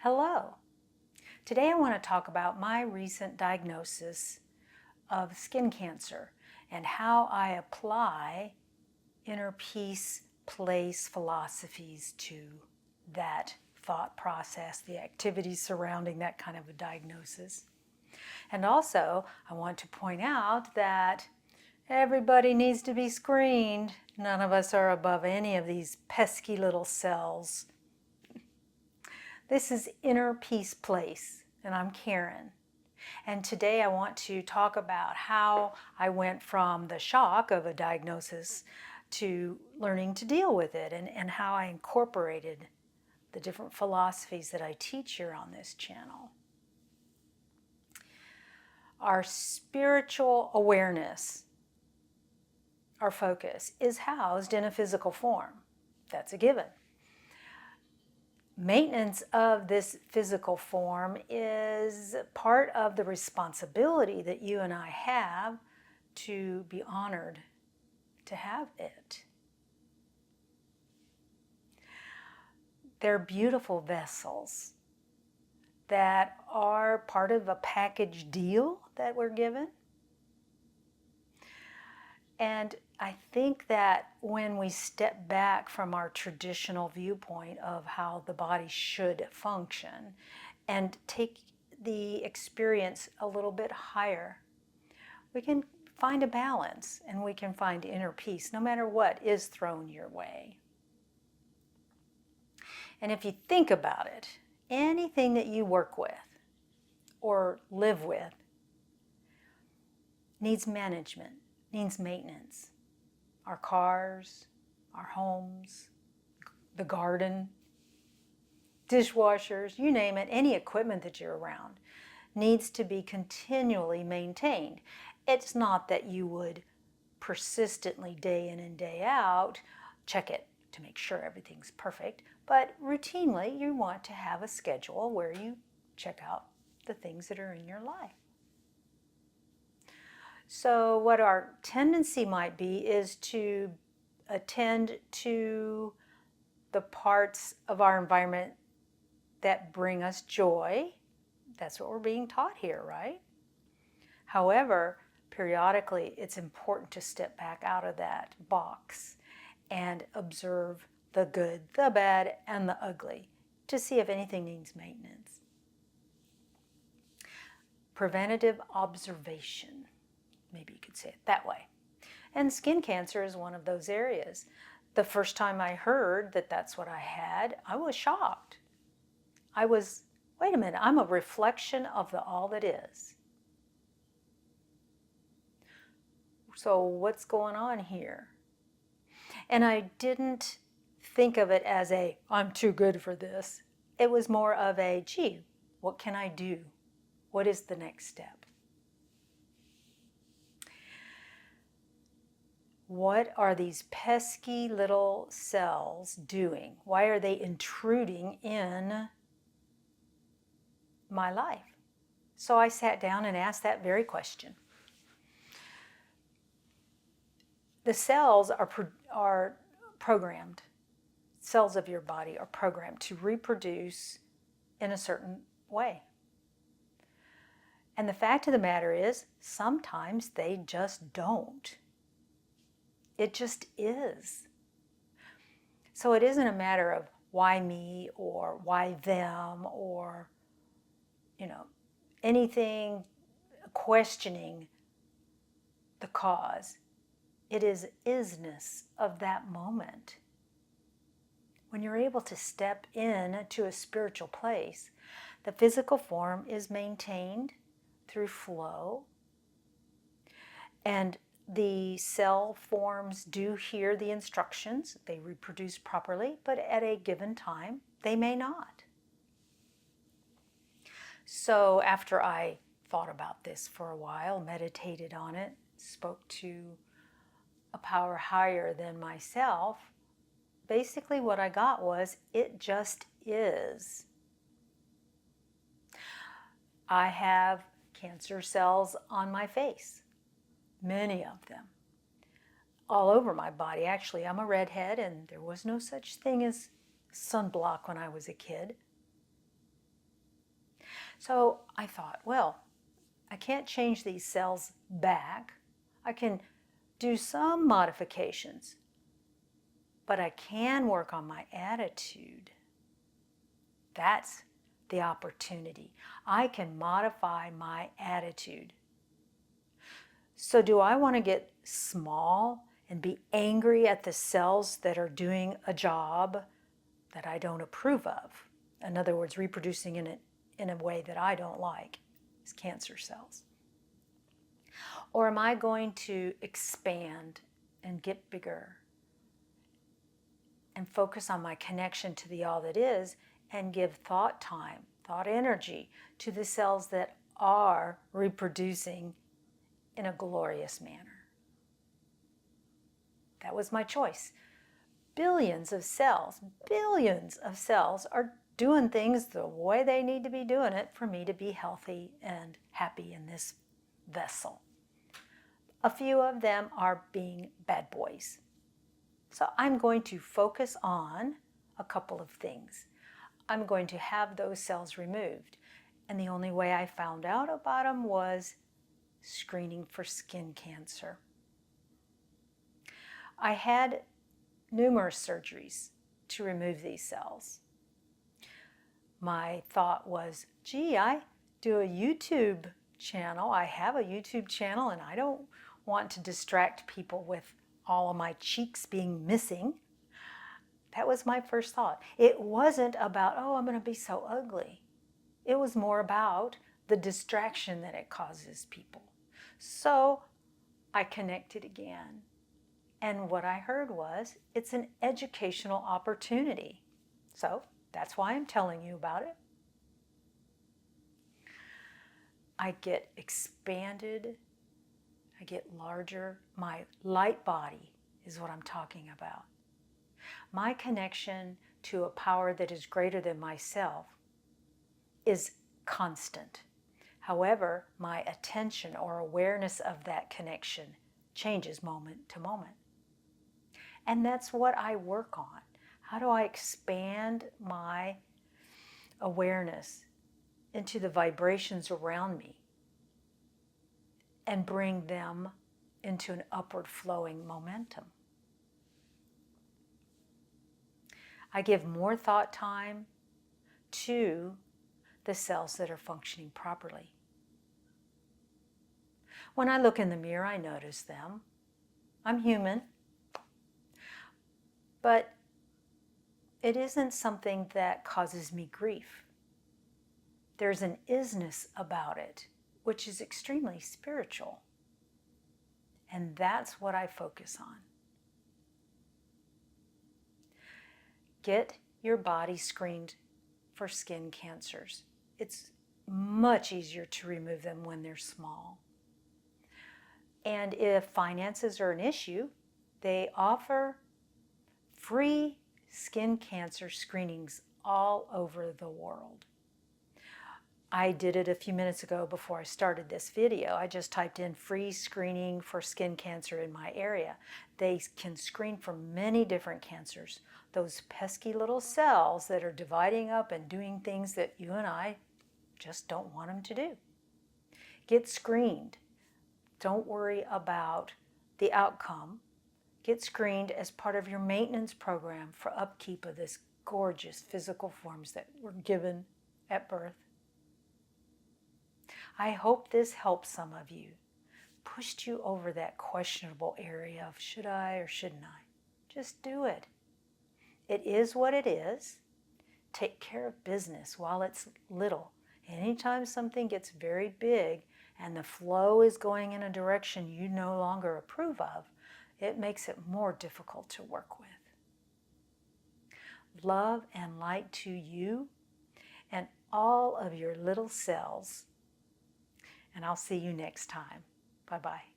Hello. Today I want to talk about my recent diagnosis of skin cancer and how I apply inner peace place philosophies to that thought process, the activities surrounding that kind of a diagnosis. And also, I want to point out that everybody needs to be screened. None of us are above any of these pesky little cells. This is Inner Peace Place, and I'm Karen. And today I want to talk about how I went from the shock of a diagnosis to learning to deal with it, and how I incorporated the different philosophies that I teach here on this channel. Our spiritual awareness, our focus, is housed in a physical form. That's a given. Maintenance of this physical form is part of the responsibility that you and I have to be honored to have it. They're beautiful vessels that are part of a package deal that we're given. And I think that when we step back from our traditional viewpoint of how the body should function and take the experience a little bit higher, we can find a balance and we can find inner peace no matter what is thrown your way. And if you think about it, anything that you work with or live with needs management, needs maintenance. Our cars, our homes, the garden, dishwashers, you name it, any equipment that you're around needs to be continually maintained. It's not that you would persistently, day in and day out, check it to make sure everything's perfect, but routinely you want to have a schedule where you check out the things that are in your life. So what our tendency might be is to attend to the parts of our environment that bring us joy. That's what we're being taught here, right? However, periodically it's important to step back out of that box and observe the good, the bad, and the ugly to see if anything needs maintenance. Preventative observation. Maybe you could say it that way. And skin cancer is one of those areas. The first time I heard that that's what I had, I was shocked. I was, wait a minute, I'm a reflection of the all that is. So what's going on here? And I didn't think of it as a, I'm too good for this. It was more of a, gee, what can I do? What is the next step? What are these pesky little cells doing? Why are they intruding in my life? So I sat down and asked that very question. The cells are programmed. Cells of your body are programmed to reproduce in a certain way. And the fact of the matter is, sometimes they just don't. It just is. So it isn't a matter of why me or why them or, anything questioning the cause. It is isness of that moment. When you're able to step in to a spiritual place, the physical form is maintained through flow, and the cell forms do hear the instructions. They reproduce properly, but at a given time, they may not. So after I thought about this for a while, meditated on it, spoke to a power higher than myself, basically what I got was, it just is. I have cancer cells on my face. Many of them. All over my body. Actually, I'm a redhead and there was no such thing as sunblock when I was a kid. So I thought, well, I can't change these cells back. I can do some modifications, but I can work on my attitude. That's the opportunity. I can modify my attitude. So do I want to get small and be angry at the cells that are doing a job that I don't approve of? In other words, reproducing in a way that I don't like, is cancer cells. Or am I going to expand and get bigger and focus on my connection to the all that is and give thought time, thought energy to the cells that are reproducing in a glorious manner? That was my choice. Billions of cells are doing things the way they need to be doing it for me to be healthy and happy in this vessel. A few of them are being bad boys. So I'm going to focus on a couple of things. I'm going to have those cells removed. And the only way I found out about them was screening for skin cancer. I had numerous surgeries to remove these cells. My thought was, gee, I do a YouTube channel. I have a YouTube channel and I don't want to distract people with all of my cheeks being missing. That was my first thought. It wasn't about, oh, I'm going to be so ugly. It was more about the distraction that it causes people. So I connected again. And what I heard was, it's an educational opportunity. So that's why I'm telling you about it. I get expanded. I get larger. My light body is what I'm talking about. My connection to a power that is greater than myself is constant. However, my attention or awareness of that connection changes moment to moment. And that's what I work on. How do I expand my awareness into the vibrations around me and bring them into an upward flowing momentum? I give more thought time to the cells that are functioning properly. When I look in the mirror, I notice them. I'm human. But it isn't something that causes me grief. There's an isness about it, which is extremely spiritual. And that's what I focus on. Get your body screened for skin cancers. It's much easier to remove them when they're small. And if finances are an issue, they offer free skin cancer screenings all over the world. I did it a few minutes ago before I started this video. I just typed in free screening for skin cancer in my area. They can screen for many different cancers. Those pesky little cells that are dividing up and doing things that you and I just don't want them to do. Get screened. Don't worry about the outcome. Get screened as part of your maintenance program for upkeep of this gorgeous physical forms that were given at birth. I hope this helps some of you, pushed you over that questionable area of should I or shouldn't I. Just do it. It is what it is. Take care of business while it's little. Anytime something gets very big and the flow is going in a direction you no longer approve of, it makes it more difficult to work with. Love and light to you and all of your little cells. And I'll see you next time. Bye-bye.